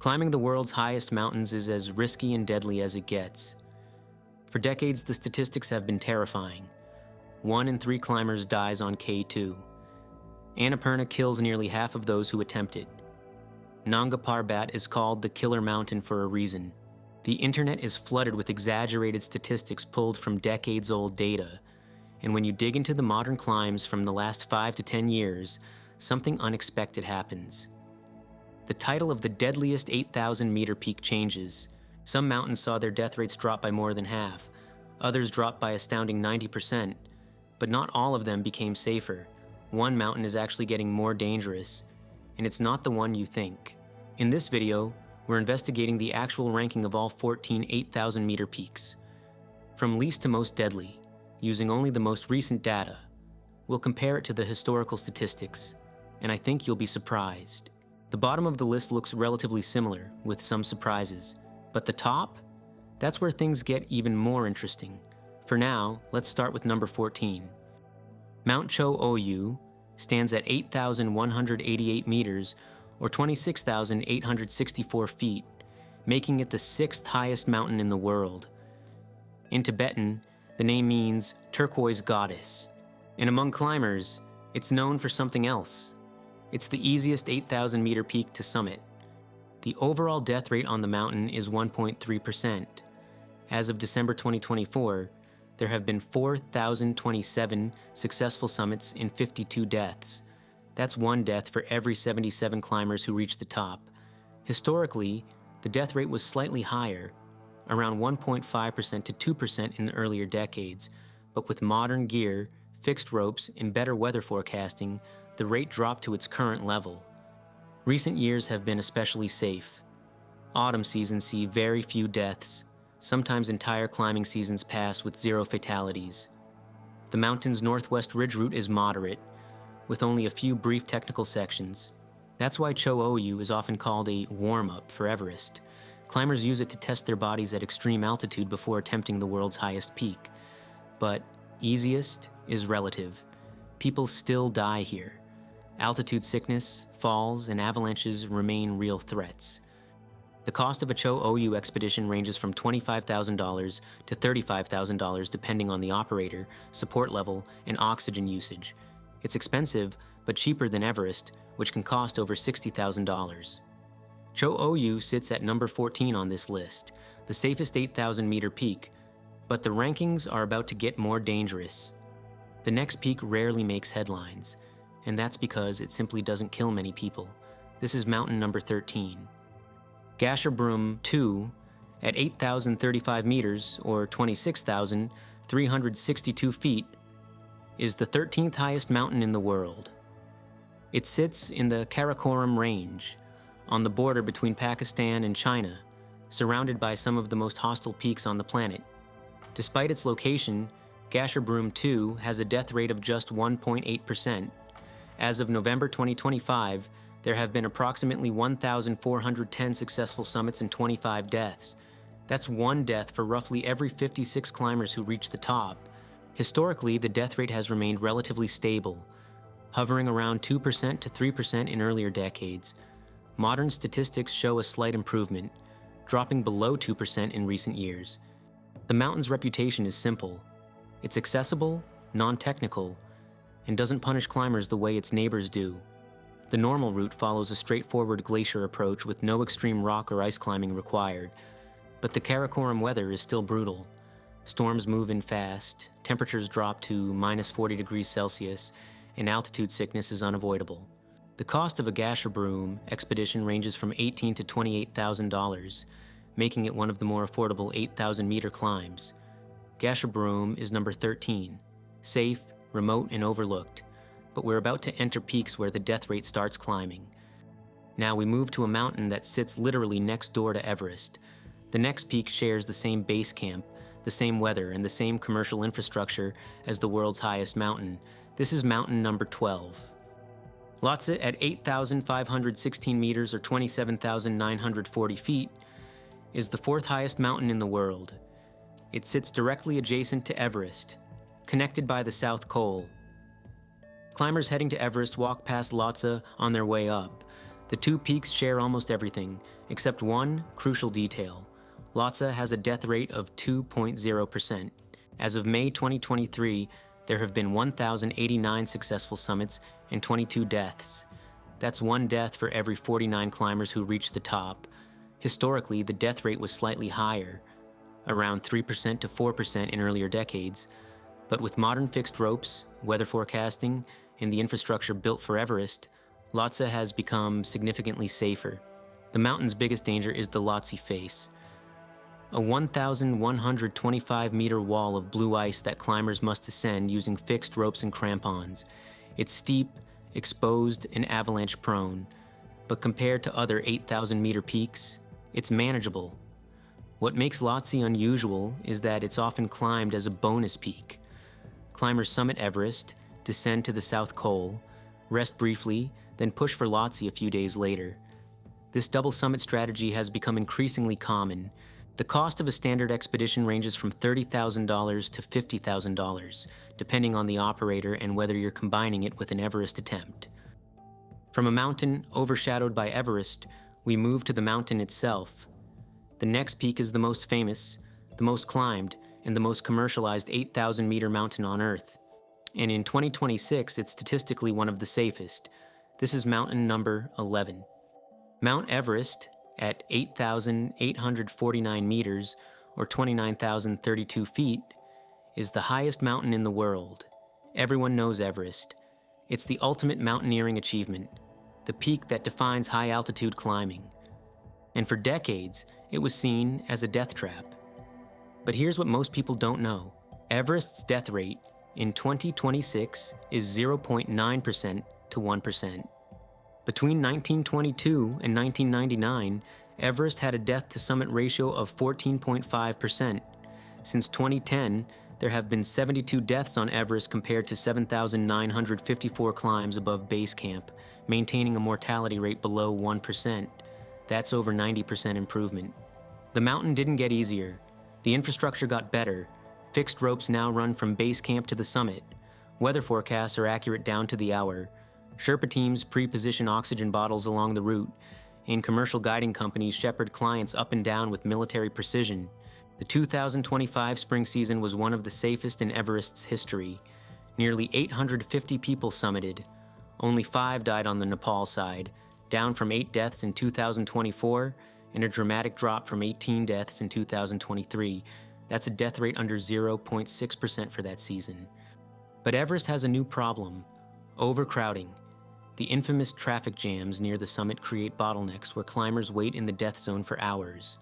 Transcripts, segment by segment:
Climbing the world's highest mountains is as risky and deadly as it gets. For decades, the statistics have been terrifying. 1 in 3 climbers dies on K2. Annapurna kills nearly half of those who attempt it. Nanga Parbat is called the killer mountain for a reason. The internet is flooded with exaggerated statistics pulled from decades-old data, and when you dig into the modern climbs from the last 5 to 10 years, something unexpected happens. The title of the deadliest 8,000-meter peak changes. Some mountains saw their death rates drop by more than half, others dropped by astounding 90%, but not all of them became safer. One mountain is actually getting more dangerous, and it's not the one you think. In this video, we're investigating the actual ranking of all 14 8,000-meter peaks, from least to most deadly, using only the most recent data. We'll compare it to the historical statistics, and I think you'll be surprised. The bottom of the list looks relatively similar, with some surprises, but the top? That's where things get even more interesting. For now, let's start with number 14. Mount Cho Oyu stands at 8,188 meters, or 26,864 feet, making it the 6th highest mountain in the world. In Tibetan, the name means turquoise goddess, and among climbers, it's known for something else. It's the easiest 8,000-meter peak to summit. The overall death rate on the mountain is 1.3%. As of December 2024, there have been 4,027 successful summits and 52 deaths. That's 1 death for every 77 climbers who reach the top. Historically, the death rate was slightly higher, around 1.5% to 2% in the earlier decades, but with modern gear, fixed ropes, and better weather forecasting, the rate dropped to its current level. Recent years have been especially safe. Autumn seasons see very few deaths. Sometimes entire climbing seasons pass with 0 fatalities. The mountain's northwest ridge route is moderate, with only a few brief technical sections. That's why Cho Oyu is often called a warm-up for Everest. Climbers use it to test their bodies at extreme altitude before attempting the world's highest peak. But easiest is relative. People still die here. Altitude sickness, falls, and avalanches remain real threats. The cost of a Cho Oyu expedition ranges from $25,000 to $35,000 depending on the operator, support level, and oxygen usage. It's expensive, but cheaper than Everest, which can cost over $60,000. Cho Oyu sits at number 14 on this list, the safest 8,000-meter peak, but the rankings are about to get more dangerous. The next peak rarely makes headlines, and that's because it simply doesn't kill many people. This is mountain number 13. Gasherbrum II, at 8,035 meters, or 26,362 feet, is the 13th highest mountain in the world. It sits in the Karakoram Range, on the border between Pakistan and China, surrounded by some of the most hostile peaks on the planet. Despite its location, Gasherbrum II has a death rate of just 1.8%. As of November 2025, there have been approximately 1,410 successful summits and 25 deaths. That's 1 death for roughly every 56 climbers who reach the top. Historically, the death rate has remained relatively stable, hovering around 2% to 3% in earlier decades. Modern statistics show a slight improvement, dropping below 2% in recent years. The mountain's reputation is simple. It's accessible, non-technical, and doesn't punish climbers the way its neighbors do. The normal route follows a straightforward glacier approach with no extreme rock or ice climbing required, but the Karakoram weather is still brutal. Storms move in fast, temperatures drop to -40 degrees Celsius, and altitude sickness is unavoidable. The cost of a Gasherbrum expedition ranges from $18,000 to $28,000, making it one of the more affordable 8,000-meter climbs. Gasherbrum is number 13, safe, remote, and overlooked, but we're about to enter peaks where the death rate starts climbing. Now we move to a mountain that sits literally next door to Everest. The next peak shares the same base camp, the same weather, and the same commercial infrastructure as the world's highest mountain. This is mountain number 12. Lhotse at 8,516 meters or 27,940 feet is the 4th highest mountain in the world. It sits directly adjacent to Everest, connected by the South Col. Climbers heading to Everest walk past Lhotse on their way up. The two peaks share almost everything, except one crucial detail. Lhotse has a death rate of 2.0%. As of May 2023, there have been 1,089 successful summits and 22 deaths. That's one death for every 49 climbers who reach the top. Historically, the death rate was slightly higher, around 3% to 4% in earlier decades. But with modern fixed ropes, weather forecasting, and the infrastructure built for Everest, Lhotse has become significantly safer. The mountain's biggest danger is the Lhotse face, a 1,125-meter wall of blue ice that climbers must ascend using fixed ropes and crampons. It's steep, exposed, and avalanche-prone, but compared to other 8,000-meter peaks, it's manageable. What makes Lhotse unusual is that it's often climbed as a bonus peak. Climbers summit Everest, descend to the South Col, rest briefly, then push for Lhotse a few days later. This double summit strategy has become increasingly common. The cost of a standard expedition ranges from $30,000 to $50,000, depending on the operator and whether you're combining it with an Everest attempt. From a mountain overshadowed by Everest, we move to the mountain itself. The next peak is the most famous, the most climbed, and the most commercialized 8,000-meter mountain on Earth. And in 2026, it's statistically one of the safest. This is mountain number 11. Mount Everest, at 8,849 meters, or 29,032 feet, is the highest mountain in the world. Everyone knows Everest. It's the ultimate mountaineering achievement, the peak that defines high-altitude climbing. And for decades, it was seen as a death trap. But here's what most people don't know. Everest's death rate in 2026 is 0.9% to 1%. Between 1922 and 1999, Everest had a death-to-summit ratio of 14.5%. Since 2010, there have been 72 deaths on Everest compared to 7,954 climbs above base camp, maintaining a mortality rate below 1%. That's over 90% improvement. The mountain didn't get easier. The infrastructure got better. Fixed ropes now run from base camp to the summit. Weather forecasts are accurate down to the hour. Sherpa teams pre-position oxygen bottles along the route, and commercial guiding companies shepherd clients up and down with military precision. The 2025 spring season was one of the safest in Everest's history. Nearly 850 people summited. Only 5 died on the Nepal side, down from 8 deaths in 2024, and a dramatic drop from 18 deaths in 2023. That's a death rate under 0.6% for that season. But Everest has a new problem: overcrowding. The infamous traffic jams near the summit create bottlenecks where climbers wait in the death zone for hours.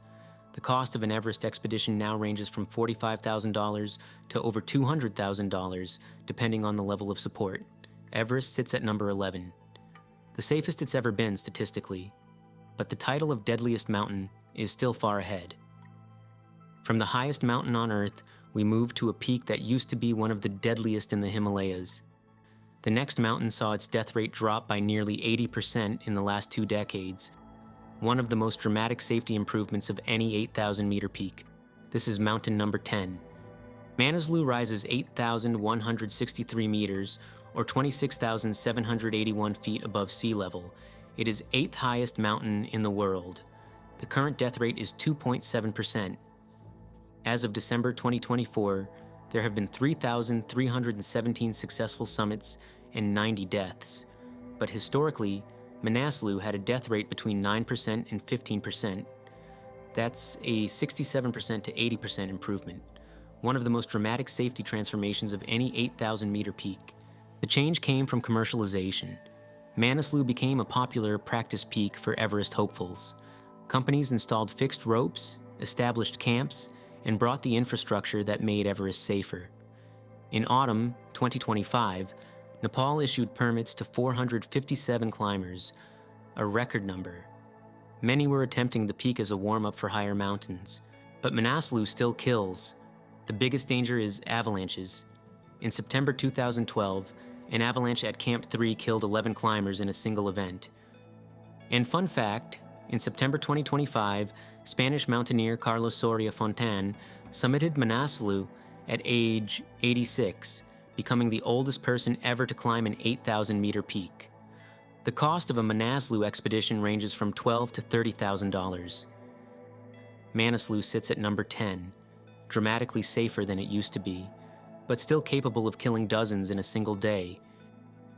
The cost of an Everest expedition now ranges from $45,000 to over $200,000, depending on the level of support. Everest sits at number 11. The safest it's ever been statistically, but the title of Deadliest Mountain is still far ahead. From the highest mountain on Earth, we move to a peak that used to be one of the deadliest in the Himalayas. The next mountain saw its death rate drop by nearly 80% in the last 2 decades, one of the most dramatic safety improvements of any 8,000-meter peak. This is mountain number 10. Manaslu rises 8,163 meters, or 26,781 feet above sea level. It is 8th highest mountain in the world. The current death rate is 2.7%. As of December 2024, there have been 3,317 successful summits and 90 deaths. But historically, Manaslu had a death rate between 9% and 15%. That's a 67% to 80% improvement, one of the most dramatic safety transformations of any 8,000-meter peak. The change came from commercialization. Manaslu became a popular practice peak for Everest hopefuls. Companies installed fixed ropes, established camps, and brought the infrastructure that made Everest safer. In autumn 2025, Nepal issued permits to 457 climbers, a record number. Many were attempting the peak as a warm-up for higher mountains. But Manaslu still kills. The biggest danger is avalanches. In September 2012, an avalanche at Camp 3 killed 11 climbers in a single event. And fun fact, in September 2025, Spanish mountaineer Carlos Soria Fontan summited Manaslu at age 86, becoming the oldest person ever to climb an 8,000-meter peak. The cost of a Manaslu expedition ranges from $12,000 to $30,000. Manaslu sits at number 10, dramatically safer than it used to be, but still capable of killing dozens in a single day.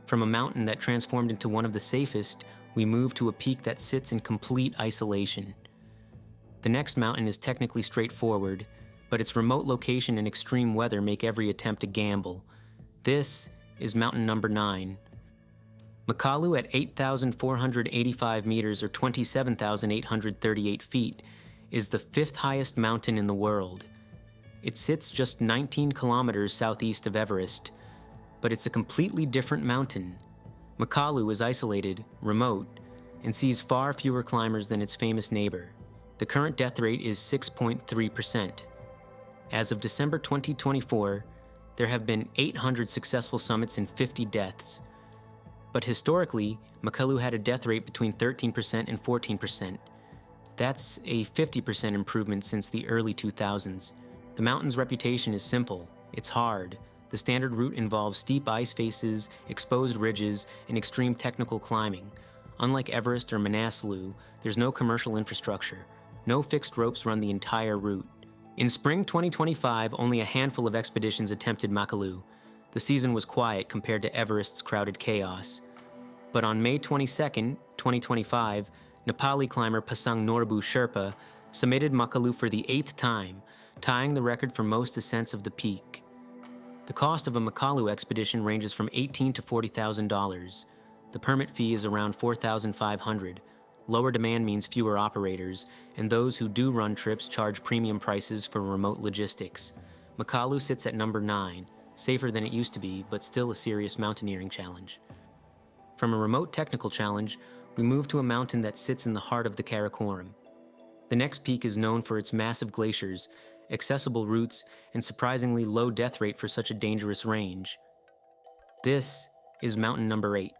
From a mountain that transformed into one of the safest, we move to a peak that sits in complete isolation. The next mountain is technically straightforward, but its remote location and extreme weather make every attempt a gamble. This is mountain number 9. Makalu at 8,485 meters or 27,838 feet is the 5th highest mountain in the world. It sits just 19 kilometers southeast of Everest, but it's a completely different mountain. Makalu is isolated, remote, and sees far fewer climbers than its famous neighbor. The current death rate is 6.3%. As of December 2024, there have been 800 successful summits and 50 deaths. But historically, Makalu had a death rate between 13% and 14%. That's a 50% improvement since the early 2000s. The mountain's reputation is simple. It's hard. The standard route involves steep ice faces, exposed ridges, and extreme technical climbing. Unlike Everest or Manaslu, there's no commercial infrastructure. No fixed ropes run the entire route. In spring 2025, only a handful of expeditions attempted Makalu. The season was quiet compared to Everest's crowded chaos. But on May 22, 2025, Nepali climber Pasang Norbu Sherpa summited Makalu for the 8th time, tying the record for most ascents of the peak. The cost of a Makalu expedition ranges from $18,000 to $40,000. The permit fee is around $4,500. Lower demand means fewer operators, and those who do run trips charge premium prices for remote logistics. Makalu sits at number 9, safer than it used to be, but still a serious mountaineering challenge. From a remote technical challenge, we move to a mountain that sits in the heart of the Karakoram. The next peak is known for its massive glaciers, accessible routes, and surprisingly low death rate for such a dangerous range. This is mountain number 8.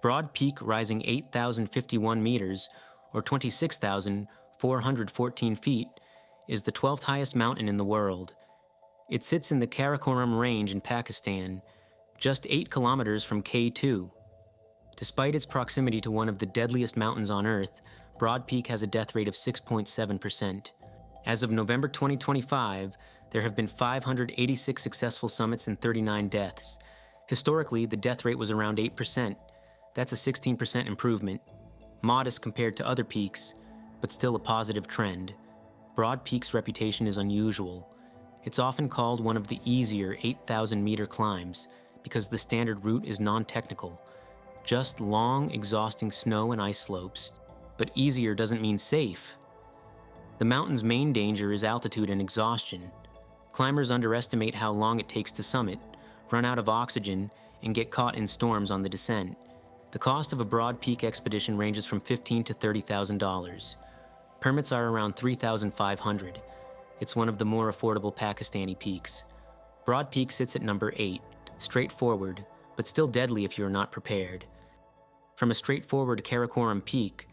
Broad Peak, rising 8,051 meters, or 26,414 feet, is the 12th highest mountain in the world. It sits in the Karakoram Range in Pakistan, just 8 kilometers from K2. Despite its proximity to one of the deadliest mountains on Earth, Broad Peak has a death rate of 6.7%. As of November 2025, there have been 586 successful summits and 39 deaths. Historically, the death rate was around 8%. That's a 16% improvement. Modest compared to other peaks, but still a positive trend. Broad Peak's reputation is unusual. It's often called one of the easier 8,000-meter climbs because the standard route is non-technical. Just long, exhausting snow and ice slopes. But easier doesn't mean safe. The mountain's main danger is altitude and exhaustion. Climbers underestimate how long it takes to summit, run out of oxygen, and get caught in storms on the descent. The cost of a Broad Peak expedition ranges from $15,000 to $30,000. Permits are around $3,500. It's one of the more affordable Pakistani peaks. Broad Peak sits at number 8, straightforward, but still deadly if you're not prepared. From a straightforward Karakoram peak,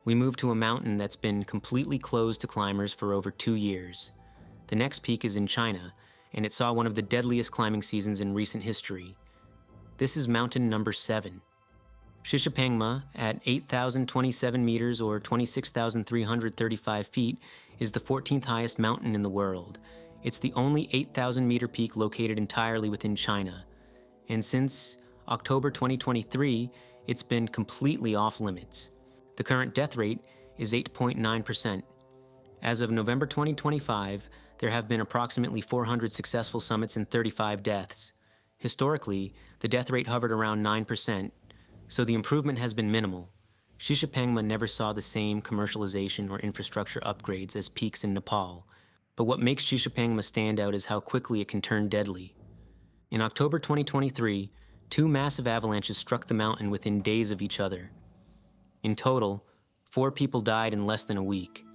we move to a mountain that's been completely closed to climbers for over 2 years. The next peak is in China, and it saw one of the deadliest climbing seasons in recent history. This is mountain number 7. Shishapangma, at 8,027 meters or 26,335 feet, is the 14th highest mountain in the world. It's the only 8,000-meter peak located entirely within China. And since October 2023, it's been completely off-limits. The current death rate is 8.9%. As of November 2025, there have been approximately 400 successful summits and 35 deaths. Historically, the death rate hovered around 9%, so the improvement has been minimal. Shishapangma never saw the same commercialization or infrastructure upgrades as peaks in Nepal, but what makes Shishapangma stand out is how quickly it can turn deadly. In October 2023, 2 massive avalanches struck the mountain within days of each other. In total, 4 people died in less than a week.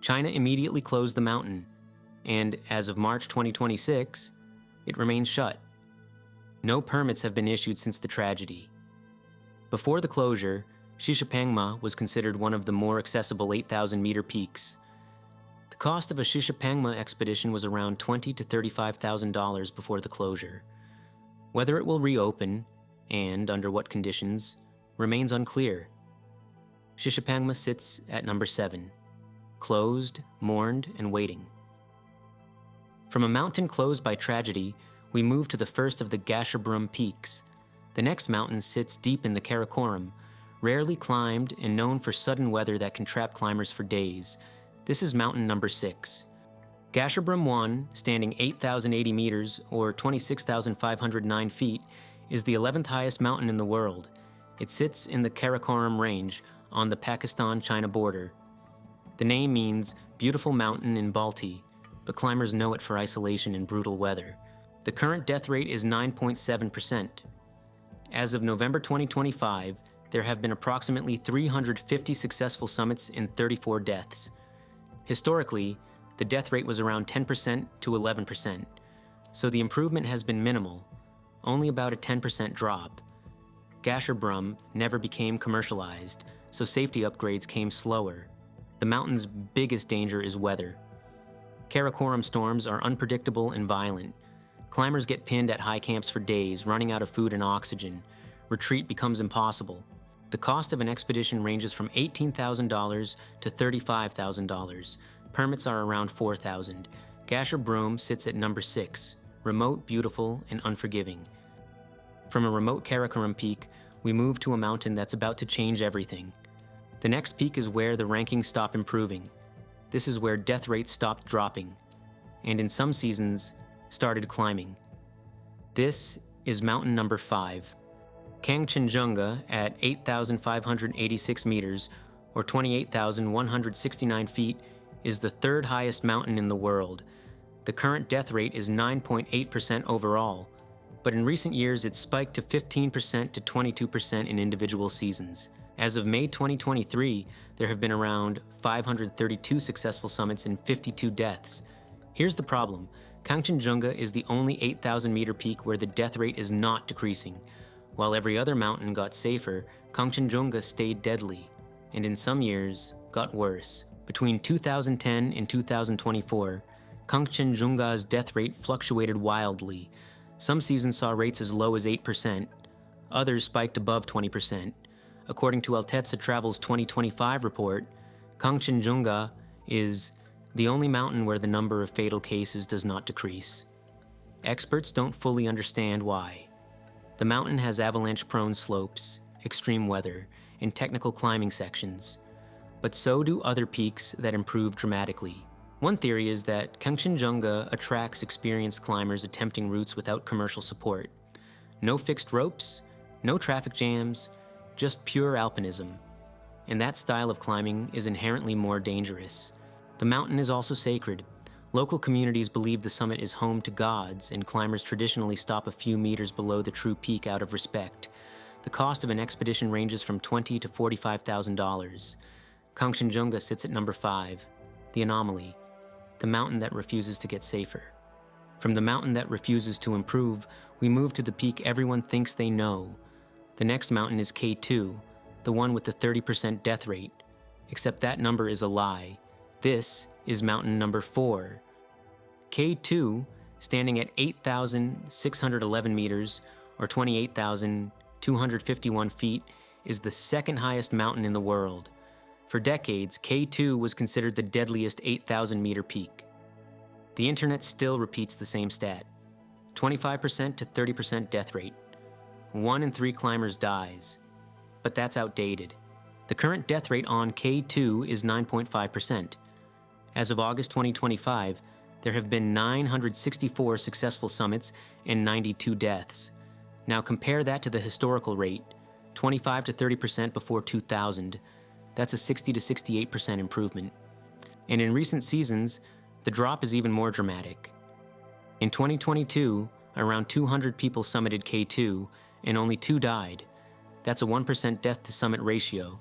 China immediately closed the mountain, and as of March 2026, it remains shut. No permits have been issued since the tragedy. Before the closure, Shishapangma was considered one of the more accessible 8,000-meter peaks. The cost of a Shishapangma expedition was around $20,000 to $35,000 before the closure. Whether it will reopen, and under what conditions, remains unclear. Shishapangma sits at number 7, closed, mourned, and waiting. From a mountain closed by tragedy, we move to the first of the Gasherbrum peaks. The next mountain sits deep in the Karakoram, rarely climbed and known for sudden weather that can trap climbers for days. This is mountain number 6. Gasherbrum I, standing 8,080 meters or 26,509 feet, is the 11th highest mountain in the world. It sits in the Karakoram range on the Pakistan-China border. The name means beautiful mountain in Balti, but climbers know it for isolation and brutal weather. The current death rate is 9.7%. As of November 2025, there have been approximately 350 successful summits and 34 deaths. Historically, the death rate was around 10% to 11%, so the improvement has been minimal, only about a 10% drop. Gasherbrum never became commercialized, so safety upgrades came slower. The mountain's biggest danger is weather. Karakoram storms are unpredictable and violent. Climbers get pinned at high camps for days, running out of food and oxygen. Retreat becomes impossible. The cost of an expedition ranges from $18,000 to $35,000. Permits are around $4,000. Gasherbrum sits at number 6, remote, beautiful, and unforgiving. From a remote Karakoram peak, we move to a mountain that's about to change everything. The next peak is where the rankings stop improving. This is where death rates stopped dropping, and in some seasons, started climbing. This is mountain number 5. Kangchenjunga at 8,586 meters, or 28,169 feet, is the 3rd highest mountain in the world. The current death rate is 9.8% overall, but in recent years it spiked to 15% to 22% in individual seasons. As of May 2023, there have been around 532 successful summits and 52 deaths. Here's the problem. Kangchenjunga is the only 8,000-meter peak where the death rate is not decreasing. While every other mountain got safer, Kangchenjunga stayed deadly, and in some years, got worse. Between 2010 and 2024, Kangchenjunga's death rate fluctuated wildly. Some seasons saw rates as low as 8%, others spiked above 20%. According to Lhotse Travel's 2025 report, Kangchenjunga is the only mountain where the number of fatal cases does not decrease. Experts don't fully understand why. The mountain has avalanche-prone slopes, extreme weather, and technical climbing sections, but so do other peaks that improve dramatically. One theory is that Kangchenjunga attracts experienced climbers attempting routes without commercial support. No fixed ropes, no traffic jams, just pure alpinism. And that style of climbing is inherently more dangerous. The mountain is also sacred. Local communities believe the summit is home to gods, and climbers traditionally stop a few meters below the true peak out of respect. The cost of an expedition ranges from $20,000 to $45,000. Kangchenjunga sits at number 5, the anomaly, the mountain that refuses to get safer. From the mountain that refuses to improve, we move to the peak everyone thinks they know. The next mountain is K2, the one with the 30% death rate, except that number is a lie. This is mountain number 4. K2, standing at 8,611 meters, or 28,251 feet, is the 2nd highest mountain in the world. For decades, K2 was considered the deadliest 8,000-meter peak. The internet still repeats the same stat: 25% to 30% death rate. 1 in 3 climbers dies. But that's outdated. The current death rate on K2 is 9.5%. As of August 2025, there have been 964 successful summits and 92 deaths. Now compare that to the historical rate, 25 to 30% before 2000. That's a 60 to 68% improvement. And in recent seasons, the drop is even more dramatic. In 2022, around 200 people summited K2, and only 2 died. That's a 1% death to summit ratio.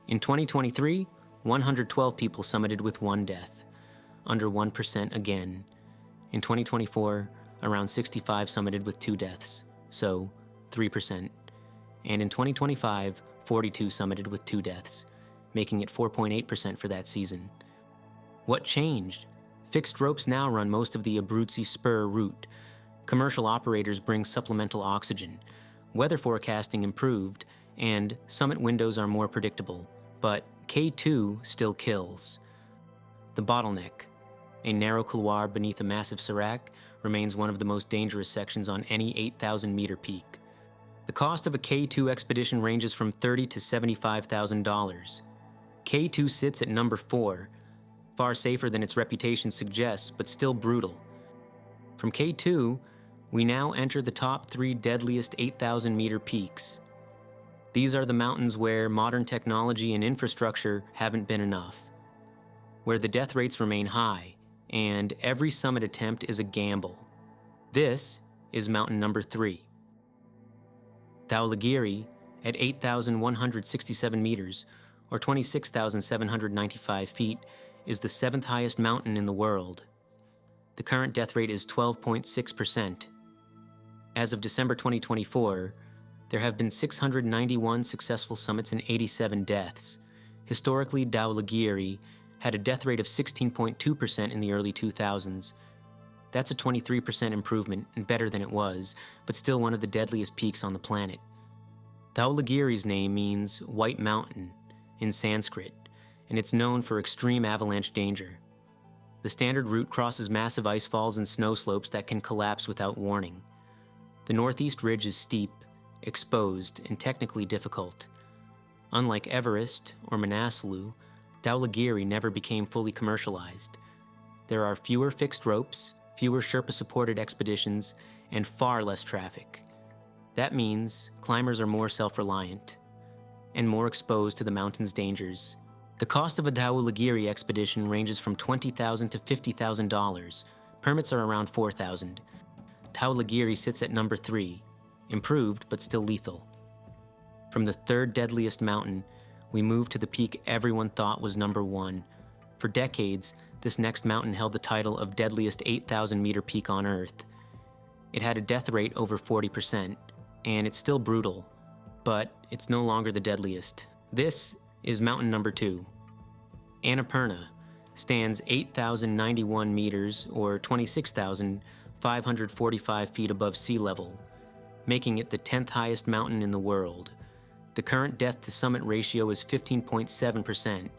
In 2023, 112 people summited with 1 death, under 1% again. In 2024, around 65 summited with 2 deaths, so 3%. And in 2025, 42 summited with 2 deaths, making it 4.8% for that season. What changed? Fixed ropes now run most of the Abruzzi spur route. Commercial operators bring supplemental oxygen. Weather forecasting improved, and summit windows are more predictable, but K2 still kills. The bottleneck, a narrow couloir beneath a massive serac, remains one of the most dangerous sections on any 8,000-meter peak. The cost of a K2 expedition ranges from $30,000 to $75,000. K2 sits at number 4, far safer than its reputation suggests, but still brutal. From K2, we now enter the top 3 deadliest 8,000-meter peaks. These are the mountains where modern technology and infrastructure haven't been enough, where the death rates remain high, and every summit attempt is a gamble. This is mountain number 3. Dhaulagiri, at 8,167 meters, or 26,795 feet, is the 7th highest mountain in the world. The current death rate is 12.6%. As of December 2024, there have been 691 successful summits and 87 deaths. Historically, Dhaulagiri had a death rate of 16.2% in the early 2000s. That's a 23% improvement and better than it was, but still one of the deadliest peaks on the planet. Dhaulagiri's name means White Mountain in Sanskrit, and it's known for extreme avalanche danger. The standard route crosses massive ice falls and snow slopes that can collapse without warning. The northeast ridge is steep, exposed, and technically difficult. Unlike Everest or Manaslu, Dhaulagiri never became fully commercialized. There are fewer fixed ropes, fewer Sherpa-supported expeditions, and far less traffic. That means climbers are more self-reliant and more exposed to the mountain's dangers. The cost of a Dhaulagiri expedition ranges from $20,000 to $50,000. Permits are around $4,000. Dhaulagiri sits at number 3, improved but still lethal. From the 3rd deadliest mountain, we move to the peak everyone thought was number 1. For decades, this next mountain held the title of deadliest 8,000-meter peak on Earth. It had a death rate over 40%, and it's still brutal, but it's no longer the deadliest. This is mountain number 2. Annapurna stands 8,091 meters, or 26,545 feet above sea level, making it the 10th highest mountain in the world. The current death-to-summit ratio is 15.7%.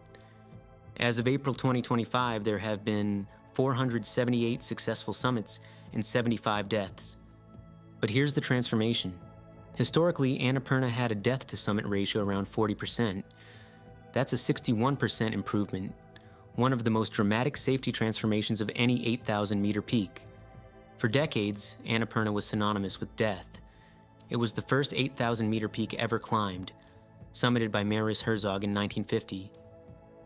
As of April 2025, there have been 478 successful summits and 75 deaths. But here's the transformation. Historically, Annapurna had a death-to-summit ratio around 40%. That's a 61% improvement, one of the most dramatic safety transformations of any 8,000-meter peak. For decades, Annapurna was synonymous with death. It was the first 8,000-meter peak ever climbed, summited by Marius Herzog in 1950,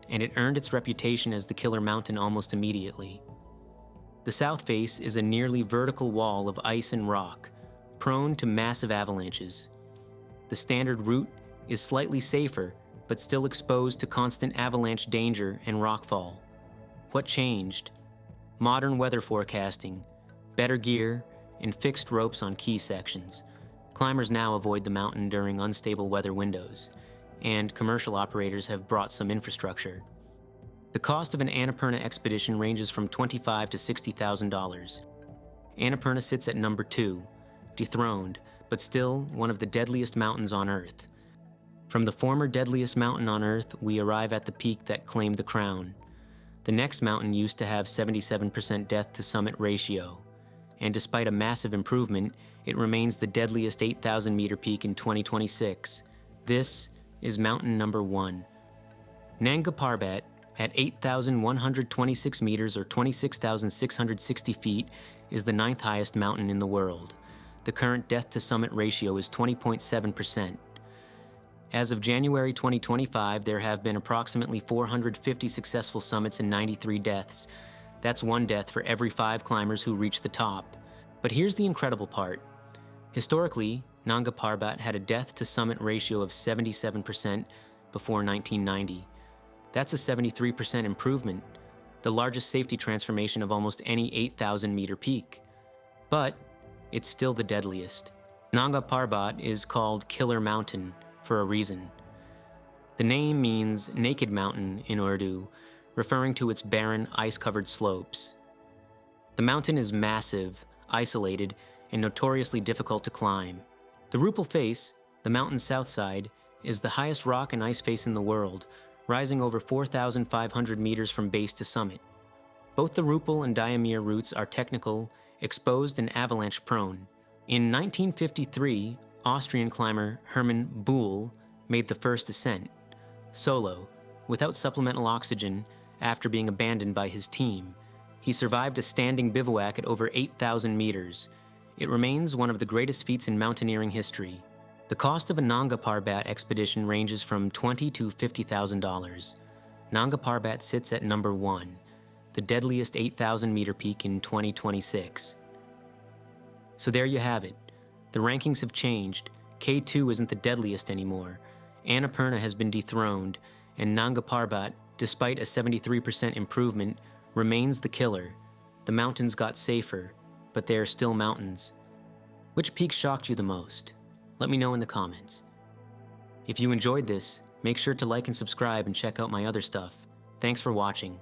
and it earned its reputation as the killer mountain almost immediately. The south face is a nearly vertical wall of ice and rock, prone to massive avalanches. The standard route is slightly safer, but still exposed to constant avalanche danger and rockfall. What changed? Modern weather forecasting, better gear, and fixed ropes on key sections. Climbers now avoid the mountain during unstable weather windows, and commercial operators have brought some infrastructure. The cost of an Annapurna expedition ranges from $25,000 to $60,000. Annapurna sits at number 2, dethroned, but still one of the deadliest mountains on Earth. From the former deadliest mountain on Earth, we arrive at the peak that claimed the crown. The next mountain used to have 77% death-to-summit ratio, and despite a massive improvement, it remains the deadliest 8,000-meter peak in 2026. This is mountain number 1. Nanga Parbat, at 8,126 meters or 26,660 feet, is the 9th highest mountain in the world. The current death-to-summit ratio is 20.7%. As of January 2025, there have been approximately 450 successful summits and 93 deaths. That's 1 death for every 5 climbers who reach the top. But here's the incredible part. Historically, Nanga Parbat had a death-to-summit ratio of 77% before 1990. That's a 73% improvement, the largest safety transformation of almost any 8,000-meter peak. But it's still the deadliest. Nanga Parbat is called Killer Mountain for a reason. The name means naked mountain in Urdu, referring to its barren, ice-covered slopes. The mountain is massive, isolated, and notoriously difficult to climb. The Rupal face, the mountain's south side, is the highest rock and ice face in the world, rising over 4,500 meters from base to summit. Both the Rupel and Diamir routes are technical, exposed, and avalanche-prone. In 1953, Austrian climber Hermann Buhl made the first ascent, solo, without supplemental oxygen, after being abandoned by his team. He survived a standing bivouac at over 8,000 meters. It remains one of the greatest feats in mountaineering history. The cost of a Nanga Parbat expedition ranges from $20,000 to $50,000. Nanga Parbat sits at number 1, the deadliest 8,000-meter peak in 2026. So there you have it. The rankings have changed. K2 isn't the deadliest anymore. Annapurna has been dethroned, and Nanga Parbat, despite a 73% improvement, remains the killer. The mountains got safer, but they are still mountains. Which peak shocked you the most? Let me know in the comments. If you enjoyed this, make sure to like and subscribe and check out my other stuff. Thanks for watching.